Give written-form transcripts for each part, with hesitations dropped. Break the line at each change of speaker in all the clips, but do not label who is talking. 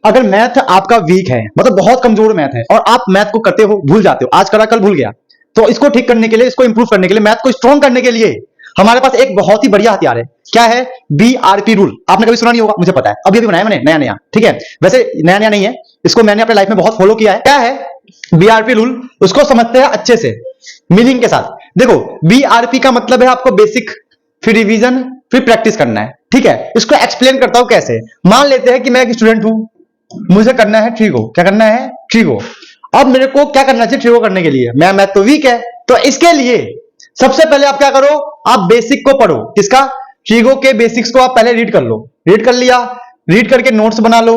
अगर मैथ आपका वीक है, मतलब बहुत कमजोर मैथ है, और आप मैथ को करते हो भूल जाते हो, आज करा कल भूल गया, तो इसको ठीक करने के लिए, इसको इंप्रूव करने के लिए, मैथ को स्ट्रॉन्ग करने के लिए हमारे पास एक बहुत ही बढ़िया हथियार है। क्या है? BRP rule. आपने कभी सुना नहीं होगा, मुझे पता है, अभी अभी बनाया मैंने नया नया, ठीक है। वैसे नया नया नहीं है, इसको मैंने अपने लाइफ में बहुत फॉलो किया है। क्या है BRP रूल? उसको समझते हैं अच्छे से, मीनिंग के साथ। देखो, BRP का मतलब है आपको बेसिक, फिर रिवीजन, फिर प्रैक्टिस करना है, ठीक है। इसको एक्सप्लेन करता हूं कैसे। मान लेते हैं कि मैं एक स्टूडेंट हूं, मुझे करना है ट्रिगो। क्या करना है? ट्रिगो। अब मेरे को क्या करना चाहिए ट्रिगो करने के लिए? मैथ तो वीक है, तो इसके लिए सबसे पहले आप क्या करो, आप बेसिक को पढ़ो। किसका? ट्रिगो के बेसिक्स को आप पहले रीड कर लो। रीड कर लिया, रीड करके नोट्स बना लो,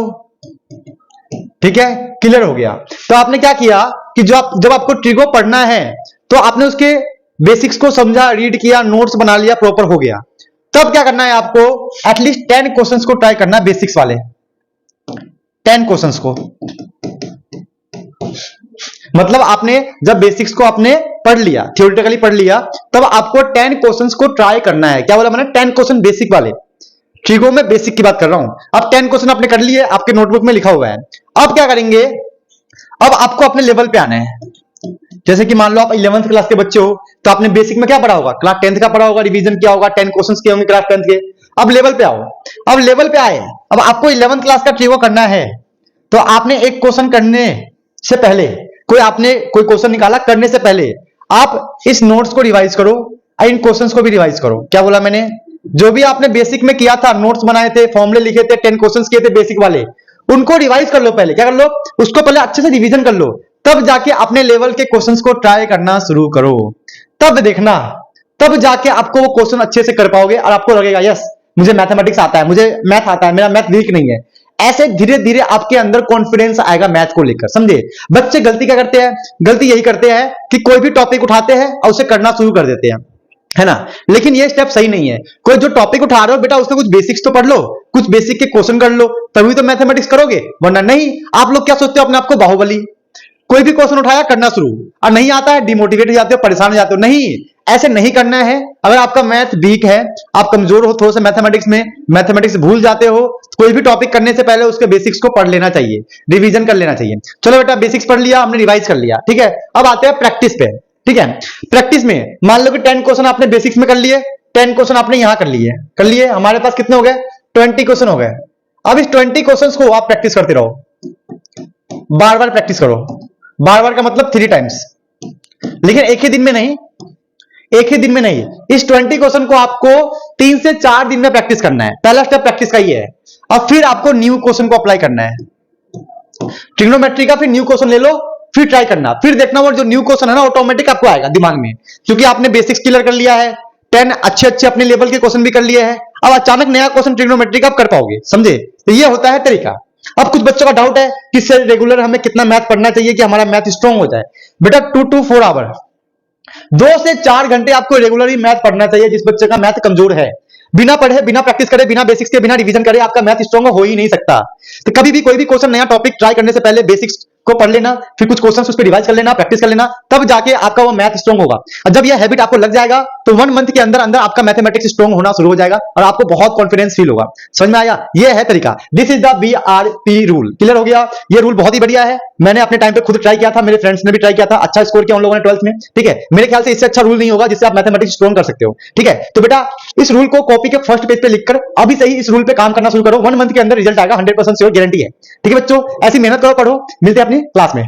ठीक है, क्लियर हो गया। तो आपने क्या किया कि जब आपको ट्रिगो पढ़ना है तो आपने उसके बेसिक्स को समझा, रीड किया, नोट्स बना लिया, प्रॉपर हो गया। तब क्या करना है आपको? एटलीस्ट 10 क्वेश्चंस को ट्राई करना है, बेसिक्स वाले 10 क्वेश्चंस को। मतलब आपने जब बेसिक्स को आपने पढ़ लिया, थियोरेटिकली पढ़ लिया, तब आपको 10 क्वेश्चंस को ट्राई करना है। क्या बोला मैंने? 10 क्वेश्चन बेसिक वाले। ट्रिगो में बेसिक की बात कर रहा हूं। अब 10 क्वेश्चन आपने कर लिए, आपके नोटबुक में लिखा हुआ है। अब क्या करेंगे? अब आपको अपने लेवल पे आना है। जैसे कि मान लो आप 11th क्लास के बच्चे हो, तो आपने बेसिक में क्या पढ़ा होगा? क्लास 10th का पढ़ा होगा, रिवीजन किया होगा, 10 क्वेश्चंस किए होंगे क्लास 10th के। अब लेवल पे आओ। अब लेवल पे आए, अब आपको 11th क्लास का ट्रिगो करना है, तो आपने एक क्वेश्चन करने से पहले, आपने कोई क्वेश्चन निकाला, करने से पहले आप इस नोट्स को रिवाइज करो और इन क्वेश्चंस को भी रिवाइज करो। क्या बोला मैंने? जो भी आपने बेसिक में किया था, नोट्स बनाए थे, फॉर्मूले लिखे थे, 10 क्वेश्चंस किए थे बेसिक वाले, उनको रिवाइज कर लो पहले। क्या कर लो? उसको पहले अच्छे से रिवीजन कर लो, तब जाके अपने लेवल के क्वेश्चंस को ट्राई करना शुरू करो। तब देखना, तब जाके आपको वो क्वेश्चन अच्छे से कर पाओगे और आपको लगेगा यस मुझे मैथमेटिक्स आता है, मुझे मैथ आता है, मेरा मैथ वीक नहीं है। ऐसे धीरे धीरे आपके अंदर कॉन्फिडेंस आएगा मैथ को लेकर। समझे? बच्चे गलती क्या करते हैं? गलती यही करते हैं कि कोई भी टॉपिक उठाते हैं और उसे करना शुरू कर देते हैं, है ना। लेकिन ये स्टेप सही नहीं है। कोई जो टॉपिक उठा रहे हो बेटा, उसमें कुछ बेसिक्स तो पढ़ लो, कुछ बेसिक के क्वेश्चन कर लो, तभी तो मैथमेटिक्स करोगे, वरना नहीं। आप लोग क्या सोचते हो अपने आप को बाहुबली? कोई भी क्वेश्चन उठाया, करना शुरू, और नहीं आता है, डिमोटिवेट हो जाते हो, परेशान हो जाते हो। नहीं, ऐसे नहीं करना है। अगर आपका मैथ वीक है, आप कमजोर हो थोड़ा सा मैथमेटिक्स में, मैथमेटिक्स भूल जाते हो, कोई भी टॉपिक करने से पहले उसके बेसिक्स को पढ़ लेना चाहिए, रिवीजन कर लेना चाहिए। चलो बेटा, बेसिक्स पढ़ लिया हमने, रिवाइज कर लिया, ठीक है। अब आते हैं प्रैक्टिस पे, ठीक है। प्रैक्टिस में मान लो कि 10 क्वेश्चन आपने बेसिक्स में कर लिए, 10 क्वेश्चन आपने यहां कर लिए। हमारे पास कितने हो गए? 20 क्वेश्चन हो गए। अब इस 20 क्वेश्चन को आप प्रैक्टिस करते रहो, बार बार प्रैक्टिस करो। बार बार का मतलब 3 टाइम्स, लेकिन एक ही दिन में नहीं, एक ही दिन में नहीं। इस 20 क्वेश्चन को आपको 3 से 4 दिन में प्रैक्टिस करना है। पहला स्टेप प्रैक्टिस का ये है। अब फिर आपको न्यू क्वेश्चन को अप्लाई करना है, ट्रिग्नोमेट्री का। फिर न्यू क्वेश्चन ले लो, फिर ट्राई करना, फिर देखना वो जो न्यू क्वेश्चन है ना, ऑटोमेटिक आपको आएगा दिमाग में, क्योंकि आपने बेसिक्स क्लियर कर लिया है, 10 अच्छे अच्छे अपने लेवल के क्वेश्चन भी कर लिए हैं। अब अचानक नया क्वेश्चन ट्रिग्नोमेट्री का आप कर पाओगे। समझे? तो ये होता है तरीका। अब कुछ बच्चों का डाउट है कि सर रेगुलर हमें कितना मैथ पढ़ना चाहिए कि हमारा मैथ स्ट्रांग हो जाए? बेटा 2 to 4 आवर, 2 से 4 घंटे आपको रेगुलरली मैथ पढ़ना चाहिए। जिस बच्चे का मैथ कमजोर है, बिना पढ़े, बिना प्रैक्टिस करे, बिना बेसिक्स के, बिना रिवीजन करे आपका मैथ स्ट्रांग हो ही नहीं सकता। तो कभी भी कोई भी क्वेश्चन, नया टॉपिक ट्राई करने से पहले बेसिक्स को पढ़ लेना, फिर कुछ क्वेश्चंस उस पर रिवाइज कर लेना, प्रैक्टिस कर लेना, तब जाके आपका वो मैथ स्ट्रांग होगा। और जब ये हैबिट आपको लग जाएगा तो 1 मंथ के अंदर अंदर आपका मैथमेटिक्स स्ट्रांग होना शुरू हो जाएगा और आपको बहुत कॉन्फिडेंस फील होगा। समझ में आया? ये है तरीका। This is the BRP rule. Clear हो गया? ये रूल बहुत ही बढ़िया है। मैंने अपने टाइम पे खुद ट्राई किया था, मेरे फ्रेंड्स ने भी ट्राई किया था, अच्छा स्कोर किया उन लोगों ने 12th में, ठीक है। मेरे ख्याल से इससे अच्छा रूल नहीं होगा जिससे आप मैथमेटिक्स स्ट्रांग कर सकते हो, ठीक है। तो बेटा इस रूल को कॉपी के फर्स्ट पेज पे लिखकर अभी से ही इस रूल पे काम करना शुरू करो। 1 मंथ के अंदर रिजल्ट आएगा, 100% श्योर, गारंटी है, ठीक है बच्चों। ऐसी मेहनत करो, पढ़ो। मिलते हैं अपनी क्लास में।